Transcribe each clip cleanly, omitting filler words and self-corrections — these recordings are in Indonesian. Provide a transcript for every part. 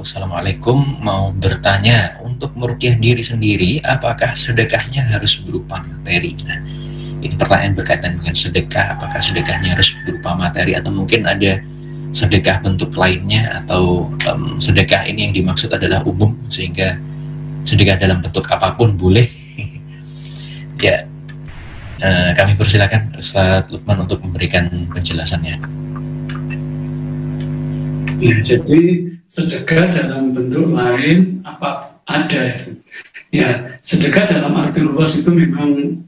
Assalamualaikum. Mau bertanya, untuk meruqyah diri sendiri, apakah sedekahnya harus berupa materi? Nah, ini pertanyaan berkaitan dengan sedekah. Apakah sedekahnya harus berupa materi atau mungkin ada sedekah bentuk lainnya, atau sedekah ini yang dimaksud adalah umum sehingga sedekah dalam bentuk apapun boleh? Ya, kami persilakan Ustadz Lukman untuk memberikan penjelasannya. Ya, jadi sedekah dalam bentuk lain apa ada itu. Ya, sedekah dalam arti luas itu memang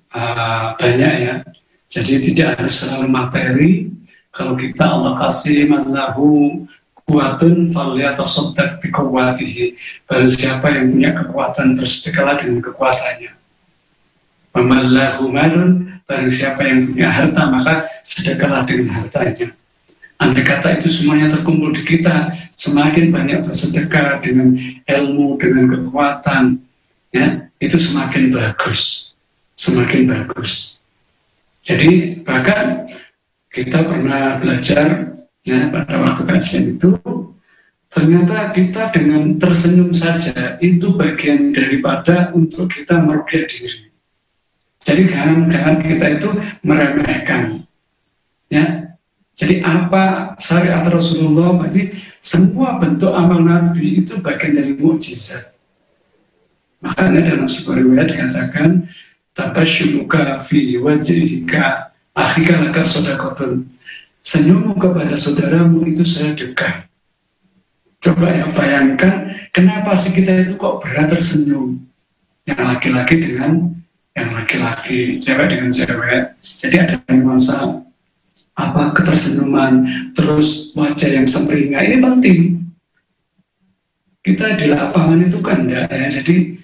banyak ya. Jadi tidak harus selalu materi. Kalau kita Allah kasih manlahu kuatun falyatasaddaq biquwwatihi. Barang siapa yang punya kekuatan, bersedekahlah dengan kekuatannya. Wamallahu malun, barang siapa yang punya harta, maka sedekahlah dengan hartanya. Andai kata itu semuanya terkumpul di kita, semakin banyak bersedekah dengan ilmu, dengan kekuatan, ya, itu semakin bagus, semakin bagus. Jadi bahkan kita pernah belajar, ya, pada waktu kajian itu, ternyata kita dengan tersenyum saja itu bagian daripada untuk kita meruqyah diri. Jadi jangan kita itu meremehkan, ya. Jadi apa syariat Rasulullah, berarti semua bentuk amal Nabi itu bagian dari mukjizat. Makanya dalam sebuah riwayat dikatakan, tabasyumuka fi wajhika akhika laka shadaqatun. Senyummu kepada saudaramu itu sedekah. Coba ya bayangkan, kenapa sih kita itu kok berat tersenyum? Yang laki-laki dengan yang laki-laki, cewek dengan cewek. Jadi ada nuansa apa ketersenyuman, terus wajah yang sempringa, ini penting. Kita di lapangan itu kan enggak ya, jadi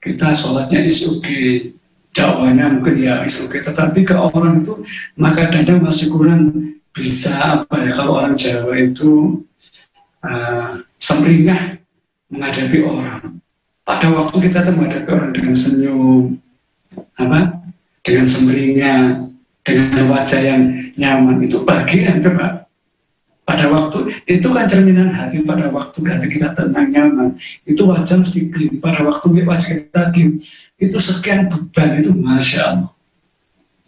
kita sholatnya is okay, dakwahnya mungkin ya is okay, tetapi ke orang itu maka kadang masih kurang bisa apa ya, kalau orang Jawa itu sempringah menghadapi orang. Pada waktu kita menghadapi orang dengan senyum, apa, dengan sempringah, dengan wajah yang nyaman, itu bagian coba. Pada waktu itu kan cerminan hati, pada waktu hati kita tenang nyaman, itu wajah mesti clean. Pada waktu wajah kita clean, itu sekian beban, itu Masya Allah.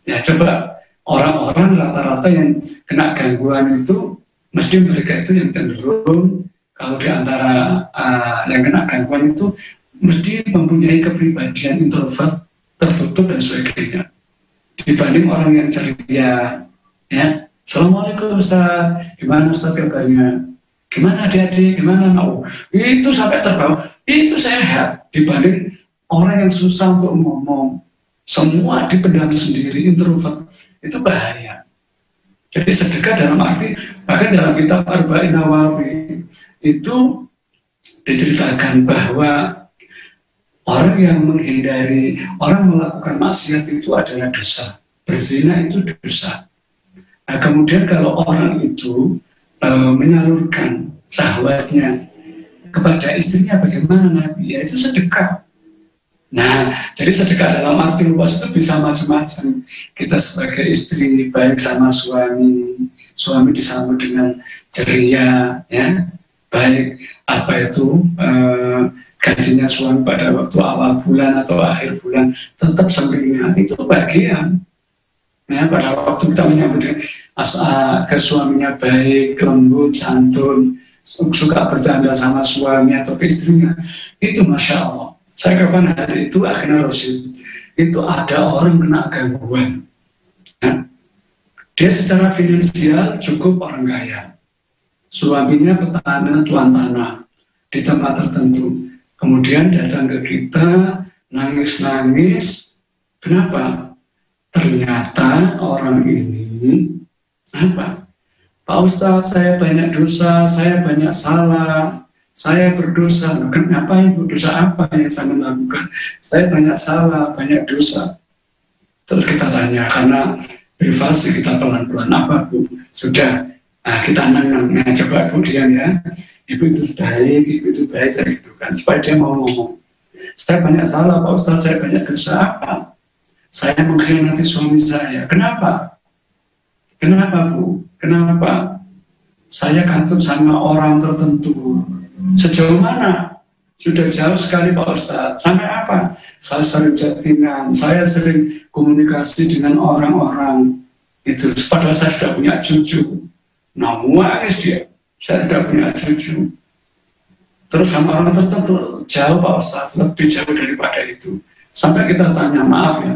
Ya coba, orang-orang rata-rata yang kena gangguan itu, mesti mereka itu yang cenderung, kalau di antara yang kena gangguan itu, mesti mempunyai kepribadian introvert, tertutup dan sebagainya. Dibanding orang yang ceria, ya. Assalamualaikum Ustaz, gimana Ustaz kabarnya? Gimana adik-adik, gimana mau? Itu sampai terbawa, itu sehat. Dibanding orang yang susah untuk ngomong, semua dipendam sendiri, introvert, itu bahaya. Jadi sedekah dalam arti, bahkan dalam kitab Arba'in Nawawi, itu diceritakan bahwa orang yang menghindari, orang melakukan maksiat itu adalah dosa. Berzina itu dosa. Nah, kemudian kalau orang itu menyalurkan syahwatnya kepada istrinya, bagaimana Nabi? Ya itu sedekah. Nah, jadi sedekah dalam arti luas itu bisa macam-macam. Kita sebagai istri baik sama suami, suami disambut dengan ceria, ya, baik apa itu gajinya suami pada waktu awal bulan atau akhir bulan tetap sempurna, itu bagian. Ya, pada waktu kita menyambut ke suaminya baik, lembut, santun, suka bercanda sama suami atau ke istrinya, itu Masya Allah. Saya kapan hari itu akhirnya Rasul, itu ada orang kena gangguan. Ya. Dia secara finansial cukup orang kaya. Suaminya petani tuan tanah di tempat tertentu. Kemudian datang ke kita, nangis-nangis. Kenapa? Ternyata orang ini, apa? Pak Ustadz, saya banyak dosa, saya banyak salah, saya berdosa. Kenapa ibu? Dosa apa yang saya lakukan? Saya banyak salah, banyak dosa. Terus kita tanya, karena privasi kita pelan-pelan, apa Bu? Sudah. Nah, kita nang coba Bu diam ya. Ibu itu baik, ibu itu baik, gitu kan. Supaya dia mau ngomong. Saya banyak salah, Pak Ustadz, saya banyak dosa apa? Saya mengkhianati suami saya. Kenapa? Kenapa Bu? Kenapa? Saya kantuk sama orang tertentu. Sejauh mana? Sudah jauh sekali Pak Ustadz. Sampai apa? Saya sering chattingan, saya sering komunikasi dengan orang-orang itu. Padahal saya sudah punya cucu. Nangis dia, saya sudah punya cucu. Terus sama orang tertentu jauh Pak Ustadz, lebih jauh daripada itu. Sampai kita tanya, maaf ya,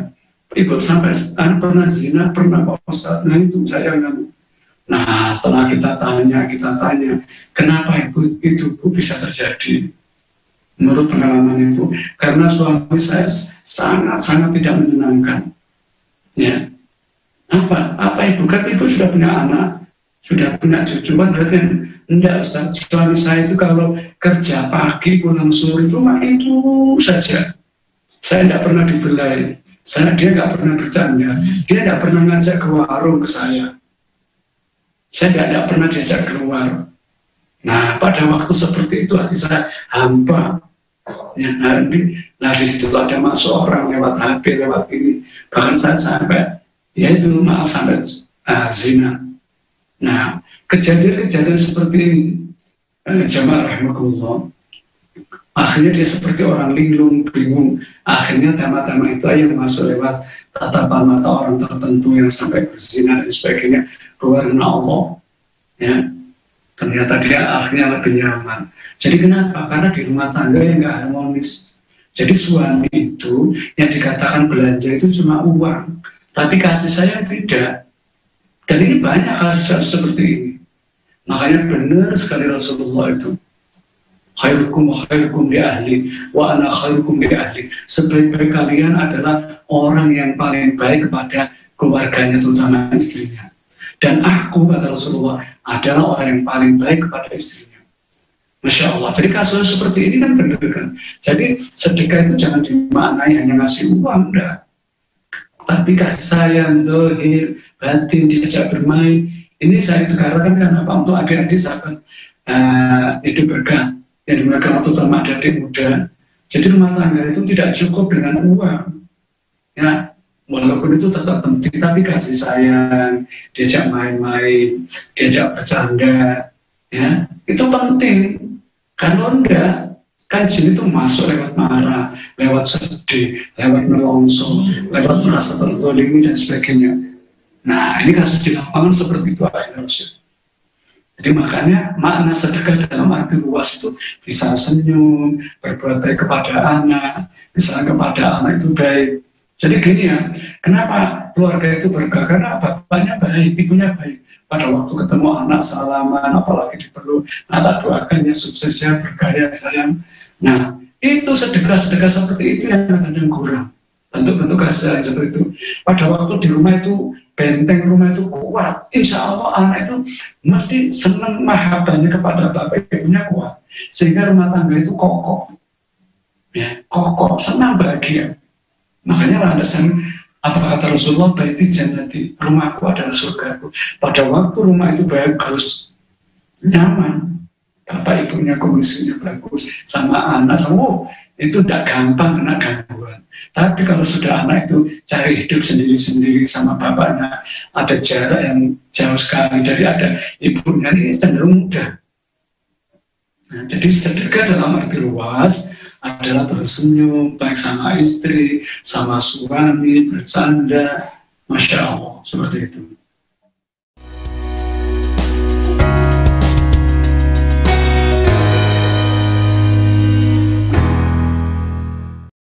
Ibu sampai pernah zina, pernah Pak Ustadz. Nah itu saya nggak. Nah setelah kita tanya, kenapa Ibu itu Bu, bisa terjadi? Menurut pengalaman Ibu, karena suami saya sangat tidak menyenangkan. Ya, apa Ibu? Kan Ibu sudah punya anak, sudah punya cucu, kan berarti enggak Ustaz. Suami saya itu kalau kerja pagi pulang sore cuma itu saja. Saya tidak pernah dibelai, dia nggak pernah bercanda, dia tidak pernah ngajak ke warung ke saya tidak pernah diajak keluar. Nah, pada waktu seperti itu hati saya hampa. Ya, nah di situ ada masuk orang lewat HP, lewat ini. Bahkan saya sampai, ya itu maaf sampai zina. Nah, kejadian-kejadian seperti ini, jamaah rahimakumullah, akhirnya dia seperti orang linglung, bingung. Akhirnya tema-tema itu yang masuk lewat tatapan mata orang tertentu yang sampai berzina dan sebagainya. Karena Allah, ya ternyata dia akhirnya lebih nyaman. Jadi kenapa? Karena di rumah tangga yang nggak harmonis. Jadi suami itu yang dikatakan belanja itu cuma uang, tapi kasih sayang tidak. Dan ini banyak kasus seperti ini. Makanya benar sekali Rasulullah itu, khairukum li ahli wa ana khairukum li ahli. Sebaik-baik kalian adalah orang yang paling baik kepada keluarganya, terutama istrinya. Dan aku, kata Rasulullah, adalah orang yang paling baik kepada istrinya. Masya Allah. Jadi kasus seperti ini kan benar kan. Jadi sedekah itu jangan dimaknai hanya ngasih uang, enggak. Tapi kasih sayang, zahir, batin, diajak bermain. Ini saya itu karena apa? Untuk adik-adik sahabat hidup berkah yang dimulakan waktu terutama adik muda. Jadi rumah tangga itu tidak cukup dengan uang. Ya, walaupun itu tetap penting, tapi kasih sayang, diajak main-main, diajak bercanda, ya itu penting. Kalau enggak, kan jin itu masuk lewat marah, lewat sedih, lewat melongso, lewat merasa terzolimi dan sebagainya. Nah, ini kasus di lapangan seperti itu akhirnya. Jadi makanya makna sedekah dalam arti luas itu bisa senyum, berbuat baik kepada anak, misalnya kepada anak itu baik. Jadi gini ya, kenapa keluarga itu berkah? Karena bapaknya baik, ibunya baik. Pada waktu ketemu anak salaman, apalagi dipeluk, nah tak doakan ya sukses ya, berkah ya sayang. Nah, itu sedekah-sedekah seperti itu yang kadang kurang. Bentuk-bentuk kasih sayang seperti itu. Pada waktu di rumah itu, benteng rumah itu kuat. Insya Allah anak itu mesti senang mahabbahnya kepada bapak ibunya kuat. Sehingga rumah tangga itu kokoh. Ya, kokoh, senang, bahagia. Makanya landasan apa kata Rasulullah, baiti jannati, rumahku adalah surgaku. Pada waktu rumah itu bagus, nyaman, bapak ibunya kondisinya bagus, sama anak, sama itu tidak gampang kena gangguan. Tapi kalau sudah anak itu cari hidup sendiri-sendiri sama bapaknya, ada jarak yang jauh sekali dari ada ibunya, ini cenderung mudah. Nah, jadi sedekah dalam arti luas adalah tersenyum, baik sama istri, sama suami, bercanda, Masya Allah, seperti itu.